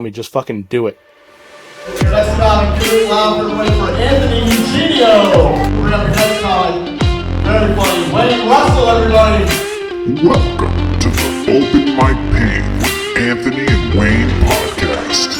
Let me just fucking do it. Let's start give it loud everybody for Anthony Eugenio. We're up next time. Very funny. Wayne Russell, everybody. Welcome to the Open Mic Pain with Anthony and Wayne podcast.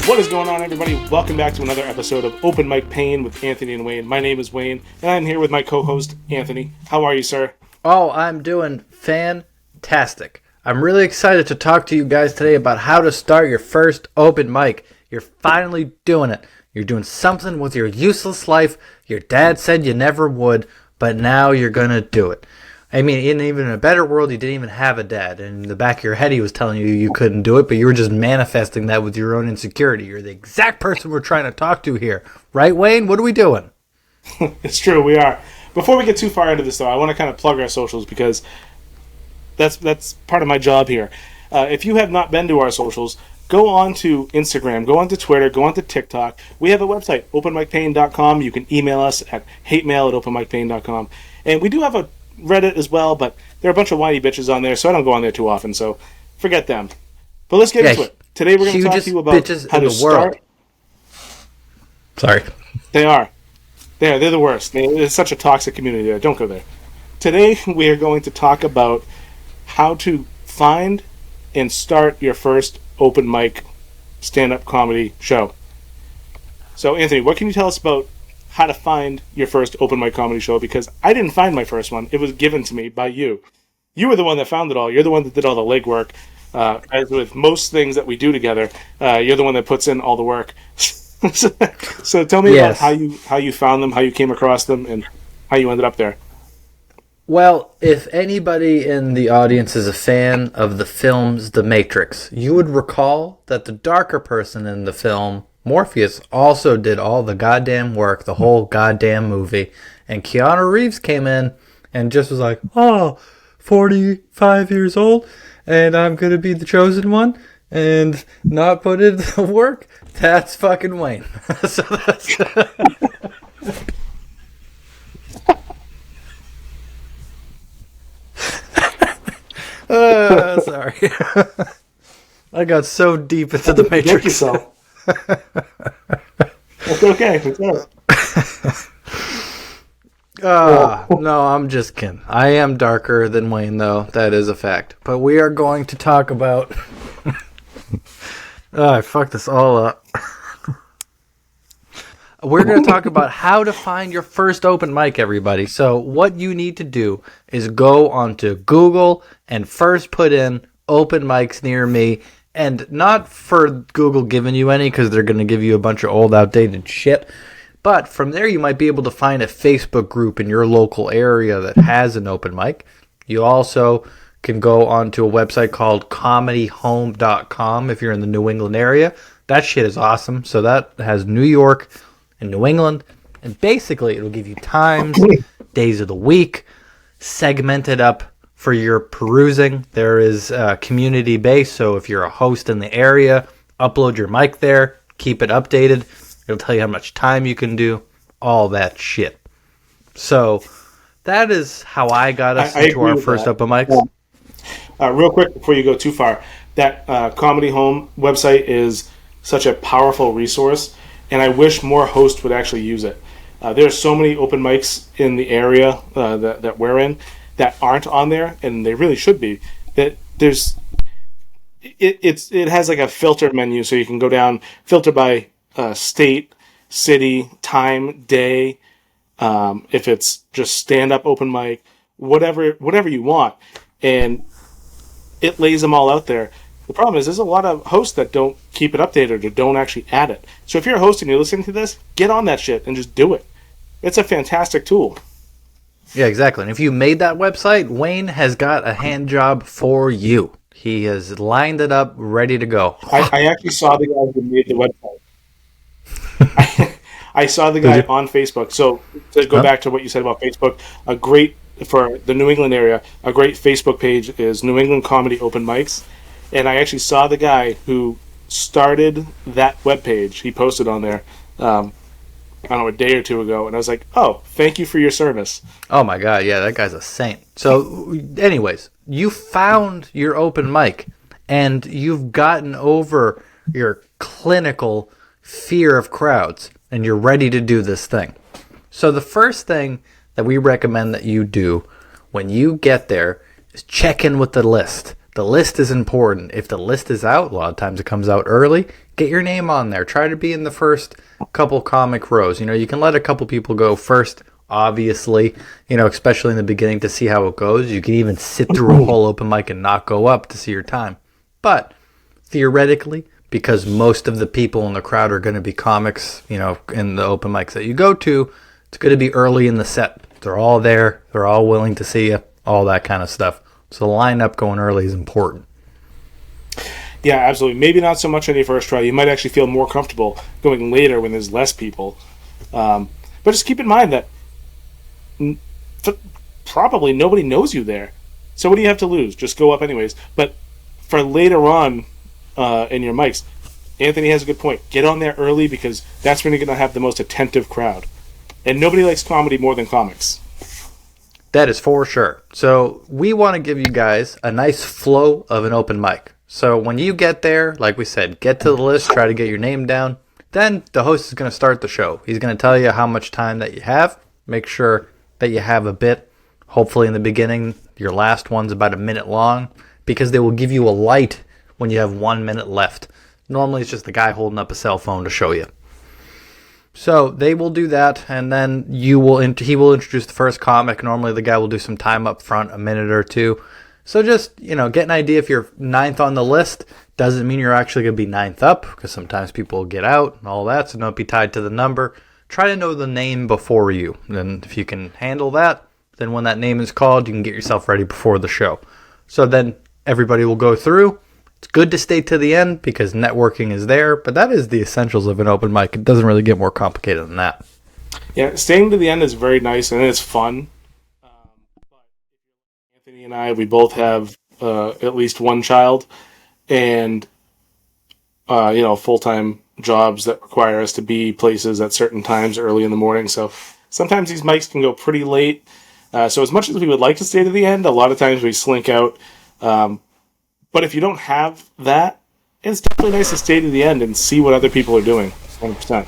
What is going on, everybody? Welcome back to another episode of Open Mic Pain with Anthony and Wayne. My name is Wayne, and I'm here with my co-host, Anthony. How are you, sir? Oh, I'm doing fantastic. I'm really excited to talk to you guys today about how to start your first open mic. You're finally doing it. You're doing something with your useless life. Your dad said you never would, but now you're going to do it. I mean, in a better world, you didn't even have a dad. And in the back of your head, he was telling you you couldn't do it, but you were just manifesting that with your own insecurity. You're the exact person we're trying to talk to here. Right, Wayne? What are we doing? It's true, we are. Before we get too far into this, though, I want to kind of plug our socials because that's part of my job here. If you have not been to our socials, go on to Instagram, go on to Twitter, go on to TikTok. We have a website, openmicpain.com. You can email us at hatemail@openmicpain.com. And we do have a Reddit as well, but there are a bunch of whiny bitches on there, so I don't go on there too often, so forget them. But let's get into it. Today we're going to talk to you about how to start. Sorry. They are. They're the worst. It's such a toxic community there. Don't go there. Today we are going to talk about how to find and start your first open mic stand-up comedy show. So, Anthony, what can you tell us about how to find your first open mic comedy show? Because I didn't find my first one. It was given to me by you. You were the one that found it all. You're the one that did all the legwork. As with most things that we do together, you're the one that puts in all the work. So tell me about how you found them, how you came across them, and how you ended up there. Well, if anybody in the audience is a fan of the films The Matrix, you would recall that the darker person in the film, Morpheus, also did all the goddamn work, the whole goddamn movie. And Keanu Reeves came in and just was like, 45 years old, and I'm going to be the chosen one and not put in the work. That's fucking Wayne. So that's... Sorry. I got so deep into the Matrix. That's okay. It's No, I'm just kidding. I am darker than Wayne, though. That is a fact. But we are going to talk about... I fucked this all up. We're going to talk about how to find your first open mic, everybody. So what you need to do is go onto Google and first put in open mics near me. And not for Google giving you any, because they're going to give you a bunch of old, outdated shit. But from there, you might be able to find a Facebook group in your local area that has an open mic. You also can go onto a website called comedyhome.com if you're in the New England area. That shit is awesome. So that has New York and New England. And basically, it'll give you times, days of the week, segmented up for your perusing. There is community based, so if you're a host in the area, upload your mic there, keep it updated. It'll tell you how much time you can do, all that shit. So that is how I got us into our first open mics. Real quick, before you go too far, that Comedy Home website is such a powerful resource, and I wish more hosts would actually use it. There's so many open mics in the area that we're in that aren't on there, and they really should be. That there's, it has like a filter menu, so you can go down, filter by state, city, time, day. If it's just stand-up open mic, whatever you want, and it lays them all out there. The problem is there's a lot of hosts that don't keep it updated or don't actually add it. So if you're a host and you're listening to this, get on that shit and just do it. It's a fantastic tool. Yeah, exactly. And if you made that website, Wayne has got a hand job for you. He has lined it up, ready to go. I actually saw the guy who made the website. I saw the guy on Facebook. So to go back to what you said about Facebook, for the New England area, a great Facebook page is New England Comedy Open Mics. And I actually saw the guy who started that webpage. He posted on there. I don't know, a day or two ago, and I was like, oh, thank you for your service. Oh my god, yeah, that guy's a saint. So, anyways, you found your open mic, and you've gotten over your clinical fear of crowds, and you're ready to do this thing. So the first thing that we recommend that you do when you get there is check in with the list. The list is important. If the list is out, a lot of times it comes out early, get your name on there. Try to be in the first couple comic rows. You know, you can let a couple people go first, obviously, you know, especially in the beginning to see how it goes. You can even sit through a whole open mic and not go up to see your time. But theoretically, because most of the people in the crowd are going to be comics, you know, in the open mics that you go to, it's going to be early in the set. They're all there. They're all willing to see you, all that kind of stuff. So the lineup going early is important. Yeah, absolutely. Maybe not so much on your first try. You might actually feel more comfortable going later when there's less people. But just keep in mind that probably nobody knows you there. So what do you have to lose? Just go up anyways. But for later on in your mics, Anthony has a good point. Get on there early because that's when you're going to have the most attentive crowd. And nobody likes comedy more than comics. That is for sure. So we want to give you guys a nice flow of an open mic. So when you get there, like we said, get to the list, try to get your name down. Then the host is going to start the show. He's going to tell you how much time that you have. Make sure that you have a bit. Hopefully in the beginning, your last one's about a minute long because they will give you a light when you have 1 minute left. Normally it's just the guy holding up a cell phone to show you. So they will do that, and then he will introduce the first comic. Normally the guy will do some time up front, a minute or two. So just, you know, get an idea. If you're ninth on the list, doesn't mean you're actually going to be ninth up, because sometimes people will get out and all that, so don't be tied to the number. Try to know the name before you. And if you can handle that, then when that name is called, you can get yourself ready before the show. So then everybody will go through. It's good to stay to the end because networking is there, but that is the essentials of an open mic. It doesn't really get more complicated than that. Yeah, staying to the end is very nice and it's fun. But Anthony and I, we both have at least one child and full-time jobs that require us to be places at certain times early in the morning. So sometimes these mics can go pretty late. So as much as we would like to stay to the end, a lot of times we slink out. But if you don't have that, it's definitely nice to stay to the end and see what other people are doing. 100%.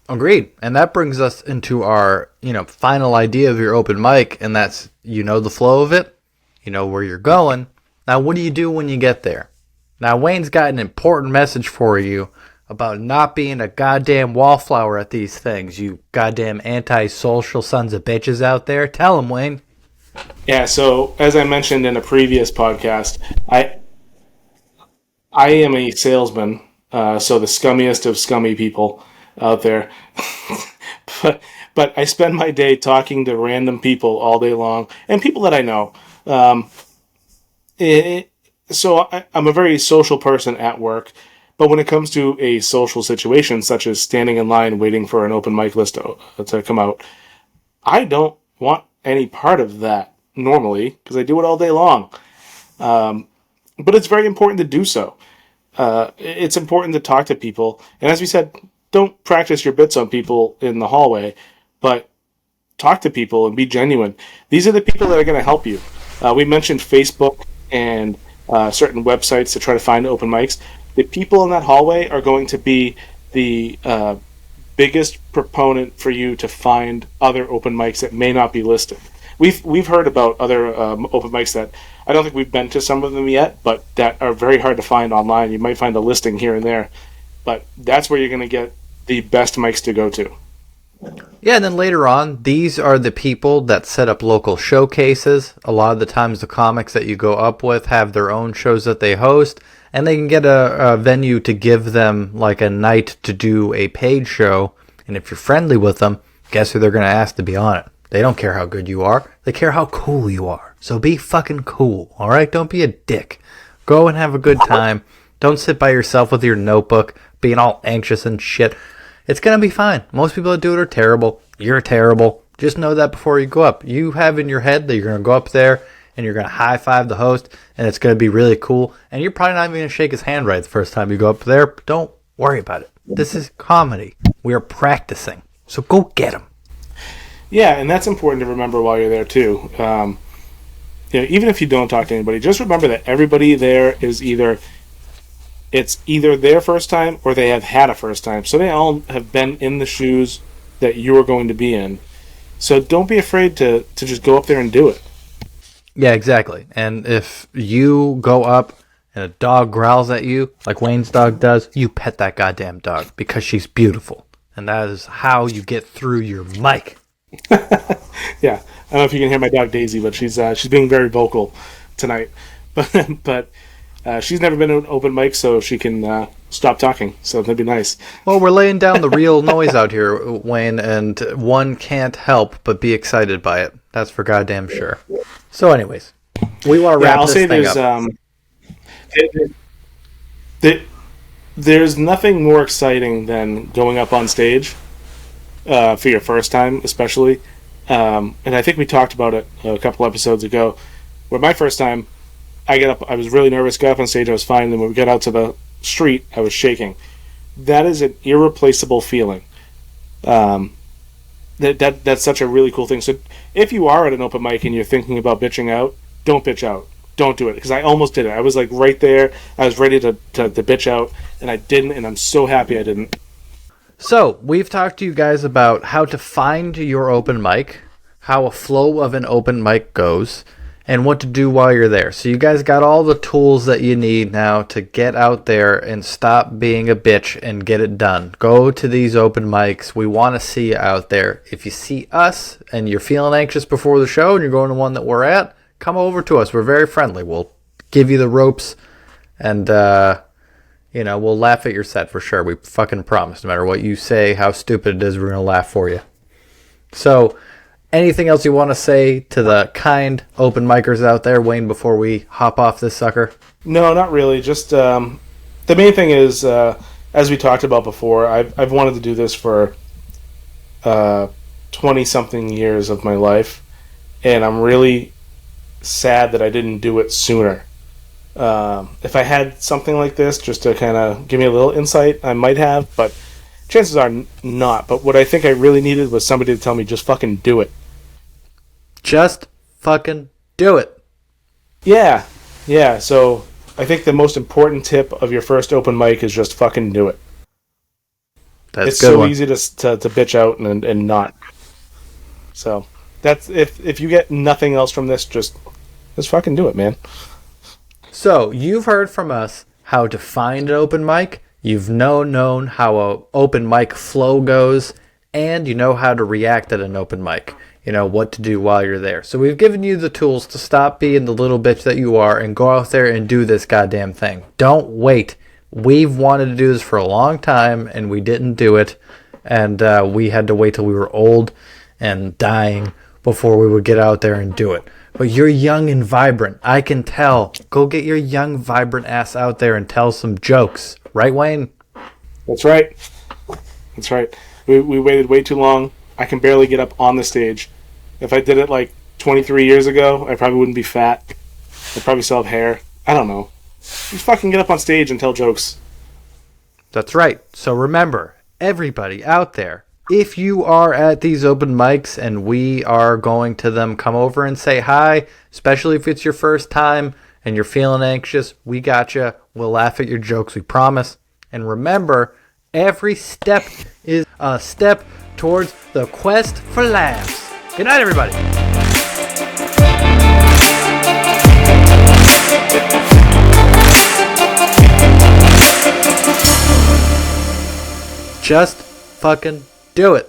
Agreed. And that brings us into our, final idea of your open mic, and that's, the flow of it, you know where you're going. Now, what do you do when you get there? Now, Wayne's got an important message for you about not being a goddamn wallflower at these things, you goddamn anti-social sons of bitches out there. Tell him, Wayne. Yeah, so as I mentioned in a previous podcast, I am a salesman, so the scummiest of scummy people out there. but I spend my day talking to random people all day long, and people that I know. So I'm a very social person at work, but when it comes to a social situation, such as standing in line waiting for an open mic list to come out, I don't want any part of that normally, because I do it all day long. But it's very important to do so. It's important to talk to people. And as we said, don't practice your bits on people in the hallway, but talk to people and be genuine. These are the people that are going to help you. We mentioned Facebook and certain websites to try to find open mics. The people in that hallway are going to be the biggest proponent for you to find other open mics that may not be listed. We've heard about other open mics that I don't think we've been to some of them yet, but that are very hard to find online. You might find a listing here and there, but that's where you're going to get the best mics to go to. Yeah, and then later on, these are the people that set up local showcases. A lot of the times the comics that you go up with have their own shows that they host, and they can get a venue to give them like a night to do a paid show, and if you're friendly with them, guess who they're going to ask to be on it? They don't care how good you are. They care how cool you are. So be fucking cool, all right? Don't be a dick. Go and have a good time. Don't sit by yourself with your notebook, being all anxious and shit. It's going to be fine. Most people that do it are terrible. You're terrible. Just know that before you go up. You have in your head that you're going to go up there and you're going to high-five the host, and it's going to be really cool. And you're probably not even going to shake his hand right the first time you go up there. Don't worry about it. This is comedy. We are practicing. So go get them. Yeah, and that's important to remember while you're there too. Even if you don't talk to anybody, just remember that everybody there is either their first time or they have had a first time. So they all have been in the shoes that you're going to be in. So don't be afraid to just go up there and do it. Yeah, exactly. And if you go up and a dog growls at you, like Wayne's dog does, you pet that goddamn dog because she's beautiful. And that is how you get through your mic. Yeah, I don't know if you can hear my dog Daisy, but she's being very vocal tonight. But she's never been to an open mic, so she can stop talking. So that'd be nice. Well, we're laying down the real noise out here, Wayne, and one can't help but be excited by it. That's for goddamn sure. So, anyways, we want to wrap this thing up. There's nothing more exciting than going up on stage for your first time, especially. And I think we talked about it a couple episodes ago, where my first time, I was really nervous, got up on stage, I was fine, and then when we got out to the street, I was shaking. That is an irreplaceable feeling. That's such a really cool thing. So if you are at an open mic and you're thinking about bitching out, don't bitch out. Don't do it, because I almost did it. I was like right there. I was ready to bitch out, and I didn't, and I'm so happy I didn't. So, we've talked to you guys about how to find your open mic, how a flow of an open mic goes, and what to do while you're there. So you guys got all the tools that you need now to get out there and stop being a bitch and get it done. Go to these open mics. We want to see you out there. If you see us and you're feeling anxious before the show and you're going to one that we're at, come over to us. We're very friendly. We'll give you the ropes and, we'll laugh at your set for sure. We fucking promise. No matter what you say, how stupid it is, we're going to laugh for you. So, anything else you want to say to the kind open micers out there, Wayne, before we hop off this sucker? No, not really. Just the main thing is, as we talked about before, I've wanted to do this for 20-something years of my life, and I'm really sad that I didn't do it sooner. If I had something like this just to kind of give me a little insight, I might have, but chances are not. But what I think I really needed was somebody to tell me, just fucking do it. Just fucking do it. Yeah. So I think the most important tip of your first open mic is just fucking do it. It's so easy to bitch out and not. So that's if you get nothing else from this, just fucking do it, man. So you've heard from us how to find an open mic. You've known how an open mic flow goes, and you know how to react at an open mic. You know what to do while you're there. So we've given you the tools to stop being the little bitch that you are and go out there and do this goddamn thing. Don't wait. We've wanted to do this for a long time, and we didn't do it. And we had to wait till we were old and dying before we would get out there and do it. But you're young and vibrant. I can tell. Go get your young, vibrant ass out there and tell some jokes. Right, Wayne? That's right. We waited way too long. I can barely get up on the stage. If I did it like 23 years ago, I probably wouldn't be fat. I'd probably still have hair. I don't know. Just fucking get up on stage and tell jokes. That's right. So remember, everybody out there, if you are at these open mics and we are going to them, come over and say hi, especially if it's your first time and you're feeling anxious. We got you. We'll laugh at your jokes, we promise. And remember, every step is a step towards the quest for laughs. Good night, everybody. Just fucking do it.